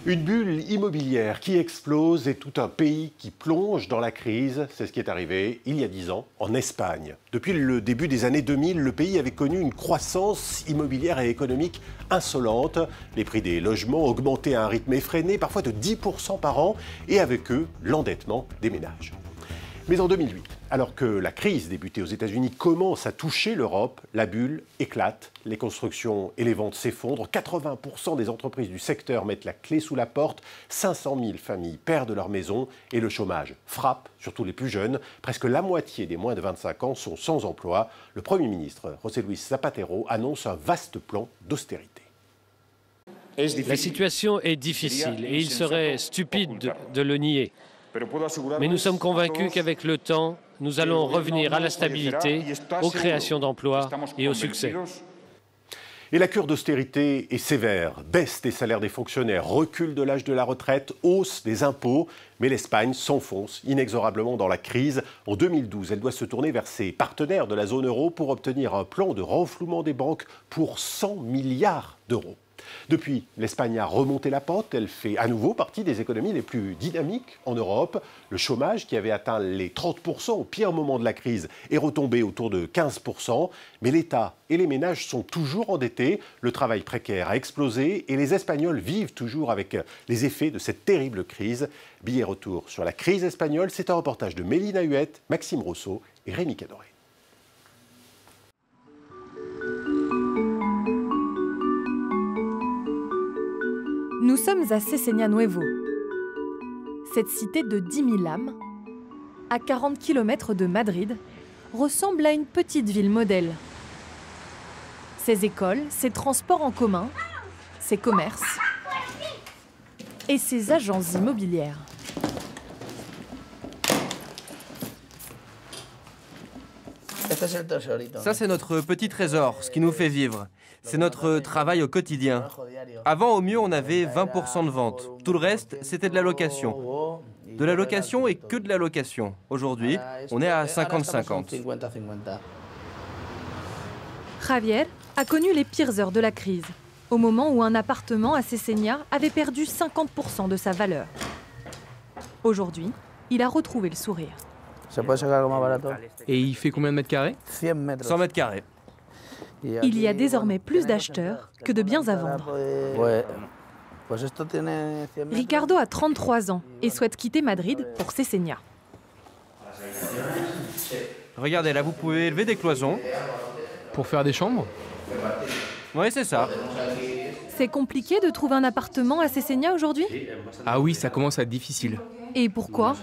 Une bulle immobilière qui explose et tout un pays qui plonge dans la crise, c'est ce qui est arrivé il y a 10 ans en Espagne. Depuis le début des années 2000, le pays avait connu une croissance immobilière et économique insolente. Les prix des logements augmentaient à un rythme effréné, parfois de 10% par an, et avec eux, l'endettement des ménages. Mais en 2008, alors que la crise débutée aux États-Unis commence à toucher l'Europe, la bulle éclate, les constructions et les ventes s'effondrent, 80% des entreprises du secteur mettent la clé sous la porte, 500 000 familles perdent leur maison et le chômage frappe, surtout les plus jeunes. Presque la moitié des moins de 25 ans sont sans emploi. Le Premier ministre, José Luis Zapatero, annonce un vaste plan d'austérité. La situation est difficile et il serait stupide de le nier. Mais nous sommes convaincus qu'avec le temps, nous allons revenir à la stabilité, aux créations d'emplois et au succès. Et la cure d'austérité est sévère. Baisse des salaires des fonctionnaires, recul de l'âge de la retraite, hausse des impôts. Mais l'Espagne s'enfonce inexorablement dans la crise. En 2012, elle doit se tourner vers ses partenaires de la zone euro pour obtenir un plan de renflouement des banques pour 100 milliards d'euros. Depuis, l'Espagne a remonté la pente. Elle fait à nouveau partie des économies les plus dynamiques en Europe. Le chômage, qui avait atteint les 30% au pire moment de la crise, est retombé autour de 15%. Mais l'État et les ménages sont toujours endettés. Le travail précaire a explosé et les Espagnols vivent toujours avec les effets de cette terrible crise. Billet retour sur la crise espagnole, c'est un reportage de Mélina Huette, Maxime Rousseau et Rémi Cadoré. Nous sommes à Cesena Nuevo. Cette cité de 10 000 âmes, à 40 km de Madrid, ressemble à une petite ville modèle. Ses écoles, ses transports en commun, ses commerces et ses agences immobilières. Ça, c'est notre petit trésor, ce qui nous fait vivre. C'est notre travail au quotidien. Avant, au mieux, on avait 20% de vente. Tout le reste, c'était de la location. De la location et que de la location. Aujourd'hui, on est à 50-50. Javier a connu les pires heures de la crise, au moment où un appartement à Cesena avait perdu 50% de sa valeur. Aujourd'hui, il a retrouvé le sourire. Et il fait combien de mètres carrés? 100 mètres carrés. Il y a désormais plus d'acheteurs que de biens à vendre. Ricardo a 33 ans et souhaite quitter Madrid pour Cesena. Regardez, là, vous pouvez élever des cloisons. Pour faire des chambres? Oui, c'est ça. C'est compliqué de trouver un appartement à Cesena aujourd'hui? Ah oui, ça commence à être difficile. Et pourquoi?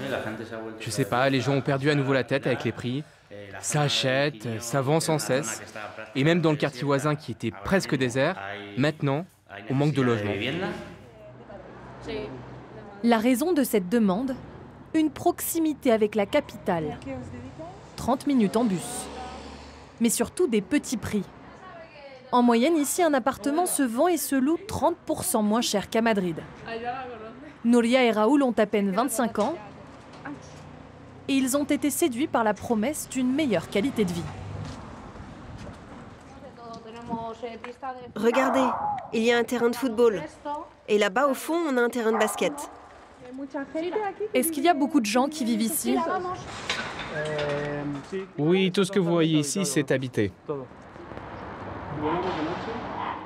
Je sais pas, les gens ont perdu à nouveau la tête avec les prix. Ça achète, ça vend sans cesse. Et même dans le quartier voisin qui était presque désert, maintenant, on manque de logements. La raison de cette demande? Une proximité avec la capitale. 30 minutes en bus. Mais surtout des petits prix. En moyenne, ici, un appartement se vend et se loue 30% moins cher qu'à Madrid. Nuria et Raoul ont à peine 25 ans et ils ont été séduits par la promesse d'une meilleure qualité de vie. Regardez, il y a un terrain de football. Et là-bas, au fond, on a un terrain de basket. Est-ce qu'il y a beaucoup de gens qui vivent ici? Oui, tout ce que vous voyez ici, c'est habité.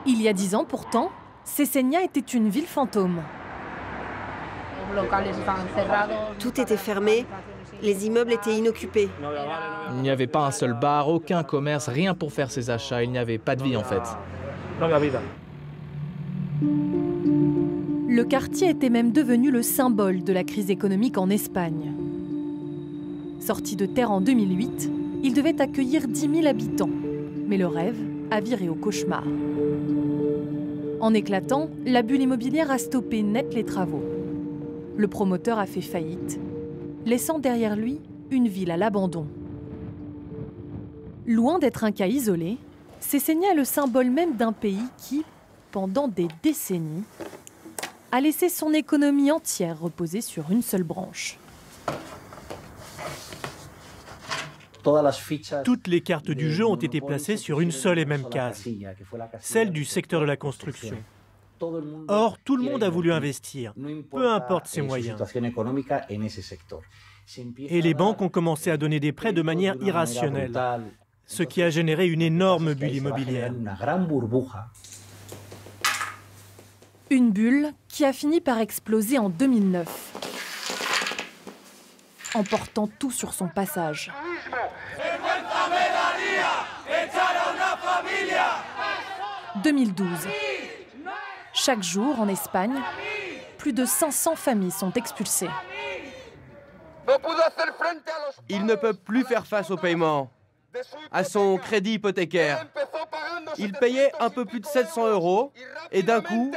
Il y a 10 ans pourtant, Cesena était une ville fantôme. Tout était fermé, les immeubles étaient inoccupés. Il n'y avait pas un seul bar, aucun commerce, rien pour faire ses achats. Il n'y avait pas de vie en fait. Le quartier était même devenu le symbole de la crise économique en Espagne. Sorti de terre en 2008, il devait accueillir 10 000 habitants. Mais le rêve a viré au cauchemar. En éclatant, la bulle immobilière a stoppé net les travaux. Le promoteur a fait faillite, laissant derrière lui une ville à l'abandon. Loin d'être un cas isolé, Cesena est le symbole même d'un pays qui, pendant des décennies, a laissé son économie entière reposer sur une seule branche. Toutes les cartes du jeu ont été placées sur une seule et même case, celle du secteur de la construction. Or, tout le monde a voulu investir, peu importe ses moyens. Et les banques ont commencé à donner des prêts de manière irrationnelle, ce qui a généré une énorme bulle immobilière. Une bulle qui a fini par exploser en 2009, emportant tout sur son passage. 2012. Chaque jour, en Espagne, plus de 500 familles sont expulsées. Il ne peut plus faire face au paiement, à son crédit hypothécaire. Il payait un peu plus de 700 € et d'un coup,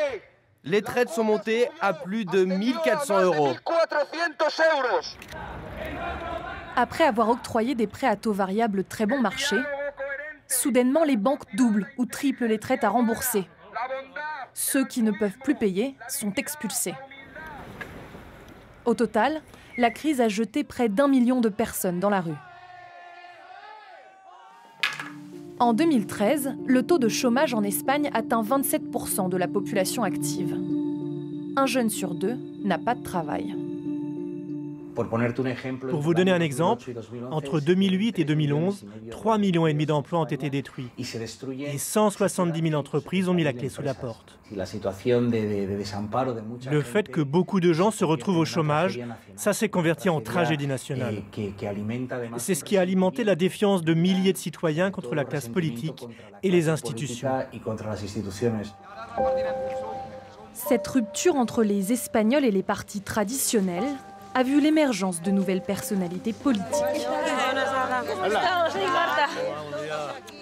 les traites sont montées à plus de 1400 €. Après avoir octroyé des prêts à taux variables très bon marché, soudainement les banques doublent ou triplent les traites à rembourser. Ceux qui ne peuvent plus payer sont expulsés. Au total, la crise a jeté près d'1 million de personnes dans la rue. En 2013, le taux de chômage en Espagne atteint 27% de la population active. Un jeune sur deux n'a pas de travail. Pour vous donner un exemple, entre 2008 et 2011, 3,5 millions d'emplois ont été détruits et 170 000 entreprises ont mis la clé sous la porte. Le fait que beaucoup de gens se retrouvent au chômage, ça s'est converti en tragédie nationale. C'est ce qui a alimenté la défiance de milliers de citoyens contre la classe politique et les institutions. Cette rupture entre les Espagnols et les partis traditionnels a vu l'émergence de nouvelles personnalités politiques.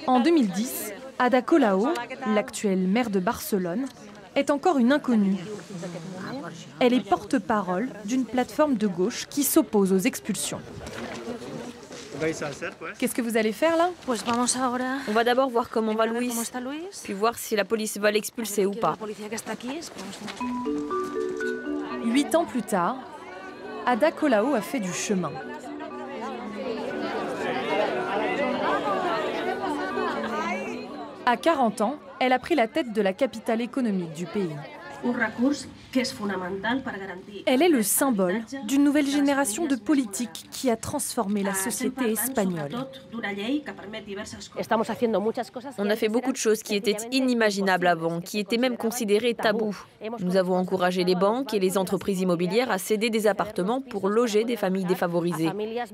En 2010, Ada Colau, l'actuelle maire de Barcelone, est encore une inconnue. Elle est porte-parole d'une plateforme de gauche qui s'oppose aux expulsions. Qu'est-ce que vous allez faire là? On va d'abord voir comment va Luis, puis voir si la police va l'expulser ou pas. 8 ans plus tard, Ada Colau a fait du chemin. À 40 ans, elle a pris la tête de la capitale économique du pays. Elle est le symbole d'une nouvelle génération de politiques qui a transformé la société espagnole. On a fait beaucoup de choses qui étaient inimaginables avant, qui étaient même considérées tabous. Nous avons encouragé les banques et les entreprises immobilières à céder des appartements pour loger des familles défavorisées.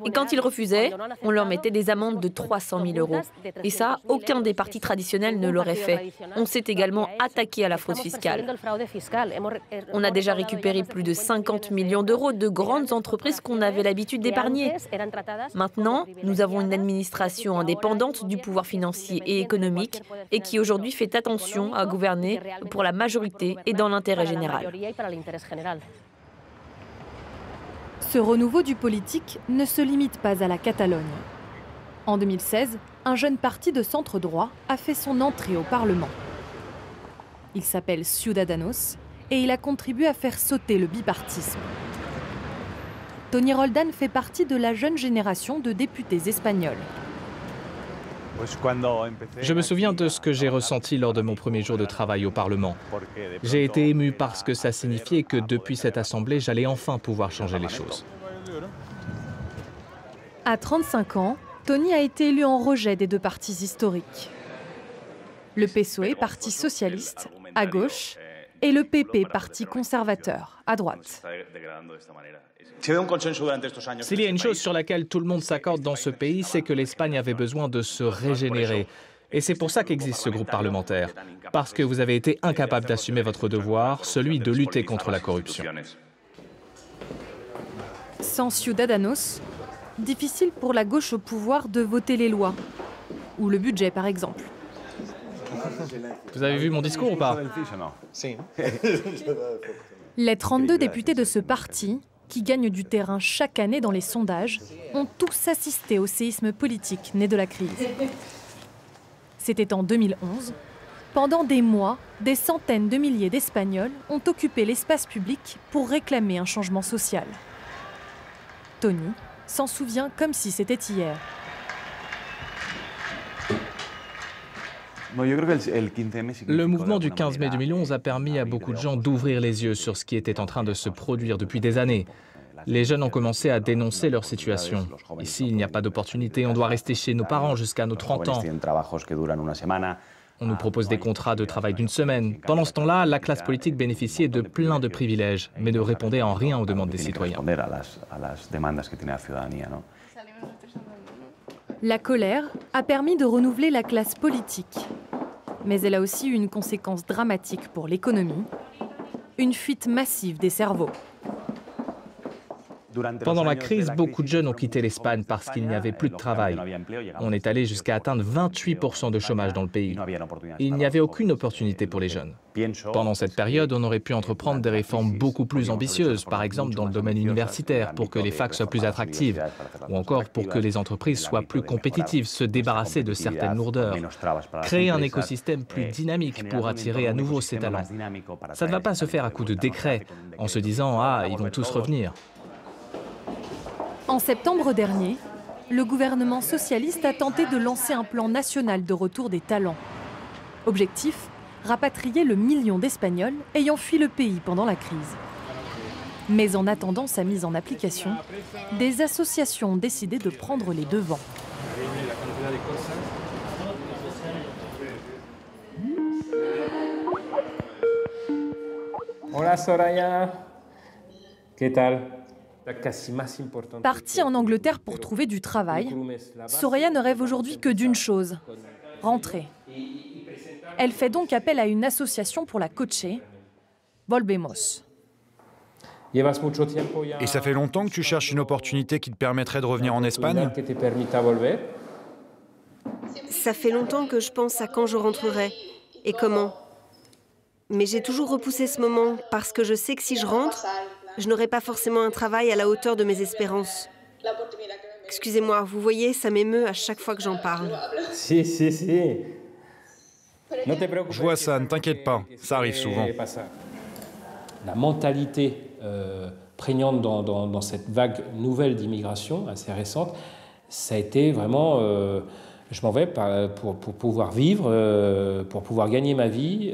Et quand ils refusaient, on leur mettait des amendes de 300 000 €. Et ça, aucun des partis traditionnels ne l'aurait fait. On s'est également attaqué à la fraude fiscale. On a déjà récupéré plus de 50 millions d'euros de grandes entreprises qu'on avait l'habitude d'épargner. Maintenant, nous avons une administration indépendante du pouvoir financier et économique et qui aujourd'hui fait attention à gouverner pour la majorité et dans l'intérêt général. Ce renouveau du politique ne se limite pas à la Catalogne. En 2016, un jeune parti de centre droit a fait son entrée au Parlement. Il s'appelle Ciudadanos et il a contribué à faire sauter le bipartisme. Tony Roldán fait partie de la jeune génération de députés espagnols. Je me souviens de ce que j'ai ressenti lors de mon premier jour de travail au Parlement. J'ai été ému parce que ça signifiait que depuis cette assemblée, j'allais enfin pouvoir changer les choses. À 35 ans, Tony a été élu en rejet des deux partis historiques. Le PSOE, parti socialiste, à gauche, et le PP, parti conservateur, à droite. S'il y a une chose sur laquelle tout le monde s'accorde dans ce pays, c'est que l'Espagne avait besoin de se régénérer. Et c'est pour ça qu'existe ce groupe parlementaire. Parce que vous avez été incapable d'assumer votre devoir, celui de lutter contre la corruption. Sans Ciudadanos, difficile pour la gauche au pouvoir de voter les lois, ou le budget par exemple. Vous avez vu mon discours ou pas? Les 32 députés de ce parti, qui gagnent du terrain chaque année dans les sondages, ont tous assisté au séisme politique né de la crise. C'était en 2011. Pendant des mois, des centaines de milliers d'Espagnols ont occupé l'espace public pour réclamer un changement social. Tony s'en souvient comme si c'était hier. Le mouvement du 15 mai 2011 a permis à beaucoup de gens d'ouvrir les yeux sur ce qui était en train de se produire depuis des années. Les jeunes ont commencé à dénoncer leur situation. Ici, il n'y a pas d'opportunité, on doit rester chez nos parents jusqu'à nos 30 ans. On nous propose des contrats de travail d'une semaine. Pendant ce temps-là, la classe politique bénéficiait de plein de privilèges, mais ne répondait en rien aux demandes des citoyens. La colère a permis de renouveler la classe politique. Mais elle a aussi eu une conséquence dramatique pour l'économie, une fuite massive des cerveaux. Pendant la crise, beaucoup de jeunes ont quitté l'Espagne parce qu'il n'y avait plus de travail. On est allé jusqu'à atteindre 28% de chômage dans le pays. Il n'y avait aucune opportunité pour les jeunes. Pendant cette période, on aurait pu entreprendre des réformes beaucoup plus ambitieuses, par exemple dans le domaine universitaire, pour que les facs soient plus attractives, ou encore pour que les entreprises soient plus compétitives, se débarrasser de certaines lourdeurs, créer un écosystème plus dynamique pour attirer à nouveau ces talents. Ça ne va pas se faire à coup de décret, en se disant « Ah, ils vont tous revenir ». En septembre dernier, le gouvernement socialiste a tenté de lancer un plan national de retour des talents. Objectif, rapatrier le million d'Espagnols ayant fui le pays pendant la crise. Mais en attendant sa mise en application, des associations ont décidé de prendre les devants. Hola Soraya, ¿qué tal? Partie en Angleterre pour trouver du travail, Soraya ne rêve aujourd'hui que d'une chose, rentrer. Elle fait donc appel à une association pour la coacher, Volvemos. Et ça fait longtemps que tu cherches une opportunité qui te permettrait de revenir en Espagne? Ça fait longtemps que je pense à quand je rentrerai et comment. Mais j'ai toujours repoussé ce moment parce que je sais que si je rentre, je n'aurai pas forcément un travail à la hauteur de mes espérances. Excusez-moi, vous voyez, ça m'émeut à chaque fois que j'en parle. Si. Je vois ça, ne t'inquiète pas, ça arrive souvent. La mentalité prégnante dans cette vague nouvelle d'immigration, assez récente, ça a été vraiment... je m'en vais pour pouvoir vivre, pour pouvoir gagner ma vie,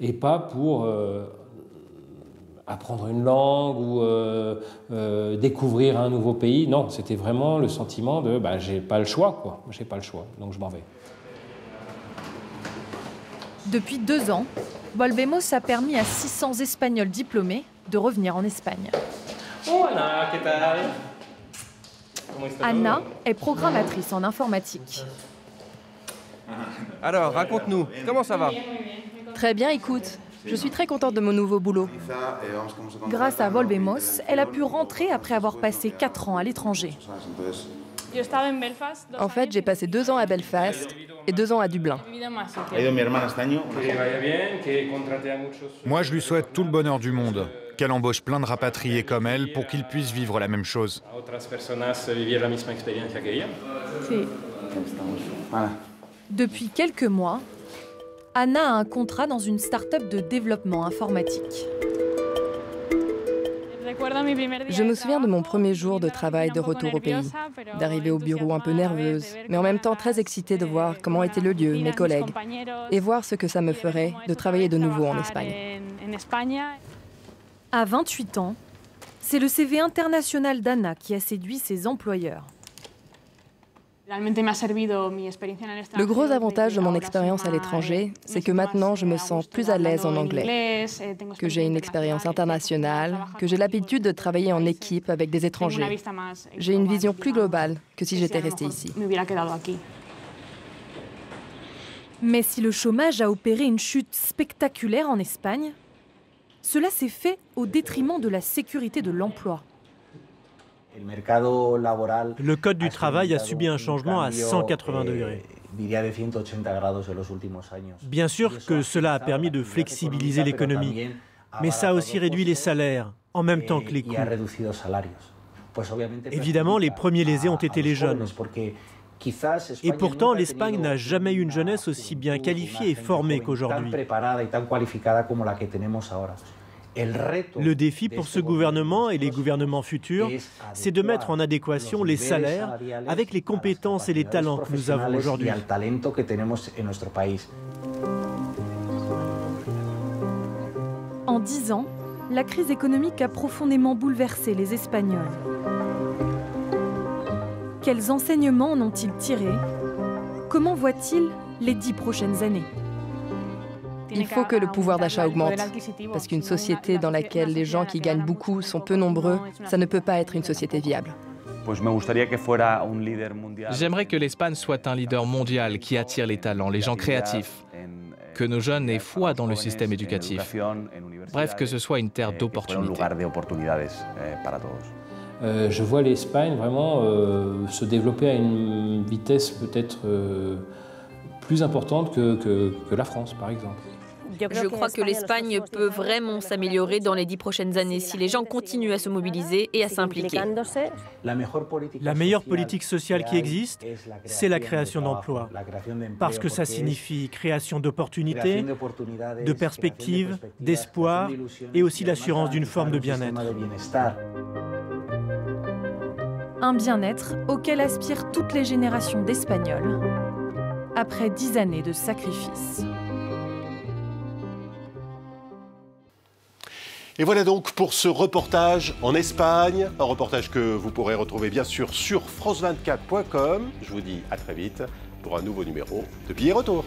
et pas pour... apprendre une langue ou découvrir un nouveau pays. Non, c'était vraiment le sentiment de j'ai pas le choix, quoi. J'ai pas le choix, donc je m'en vais. Depuis 2 ans, Volvemos a permis à 600 Espagnols diplômés de revenir en Espagne. Oh Anna, ¿qué tal? Anna est programmatrice en informatique. Alors, raconte-nous, comment ça va? Très bien, écoute. Je suis très contente de mon nouveau boulot. Grâce à Volvemos, elle a pu rentrer après avoir passé 4 ans à l'étranger. En fait, j'ai passé 2 ans à Belfast et 2 ans à Dublin. Moi, je lui souhaite tout le bonheur du monde, qu'elle embauche plein de rapatriés comme elle pour qu'ils puissent vivre la même chose. Depuis quelques mois, Anna a un contrat dans une start-up de développement informatique. Je me souviens de mon premier jour de travail de retour au pays, d'arriver au bureau un peu nerveuse, mais en même temps très excitée de voir comment était le lieu, mes collègues, et voir ce que ça me ferait de travailler de nouveau en Espagne. À 28 ans, c'est le CV international d'Anna qui a séduit ses employeurs. Le gros avantage de mon expérience à l'étranger, c'est que maintenant je me sens plus à l'aise en anglais, que j'ai une expérience internationale, que j'ai l'habitude de travailler en équipe avec des étrangers. J'ai une vision plus globale que si j'étais restée ici. Mais si le chômage a opéré une chute spectaculaire en Espagne, cela s'est fait au détriment de la sécurité de l'emploi. Le code du travail a subi un changement à 180 degrés. Bien sûr que cela a permis de flexibiliser l'économie, mais ça a aussi réduit les salaires, en même temps que les coûts. Évidemment, les premiers lésés ont été les jeunes. Et pourtant, l'Espagne n'a jamais eu une jeunesse aussi bien qualifiée et formée qu'aujourd'hui. Le défi pour ce gouvernement et les gouvernements futurs, c'est de mettre en adéquation les salaires avec les compétences et les talents que nous avons aujourd'hui. En 10 ans, la crise économique a profondément bouleversé les Espagnols. Quels enseignements en ont-ils tirés? Comment voient-ils les 10 prochaines années? Il faut que le pouvoir d'achat augmente, parce qu'une société dans laquelle les gens qui gagnent beaucoup sont peu nombreux, ça ne peut pas être une société viable. J'aimerais que l'Espagne soit un leader mondial qui attire les talents, les gens créatifs, que nos jeunes aient foi dans le système éducatif. Bref, que ce soit une terre d'opportunités. Je vois l'Espagne vraiment se développer à une vitesse peut-être plus importante que la France, par exemple. Je crois que l'Espagne peut vraiment s'améliorer dans les 10 prochaines années si les gens continuent à se mobiliser et à s'impliquer. La meilleure politique sociale qui existe, c'est la création d'emplois. Parce que ça signifie création d'opportunités, de perspectives, d'espoir et aussi l'assurance d'une forme de bien-être. Un bien-être auquel aspirent toutes les générations d'Espagnols, après 10 années de sacrifices. Et voilà donc pour ce reportage en Espagne, un reportage que vous pourrez retrouver bien sûr sur france24.com. Je vous dis à très vite pour un nouveau numéro de Billets Retour.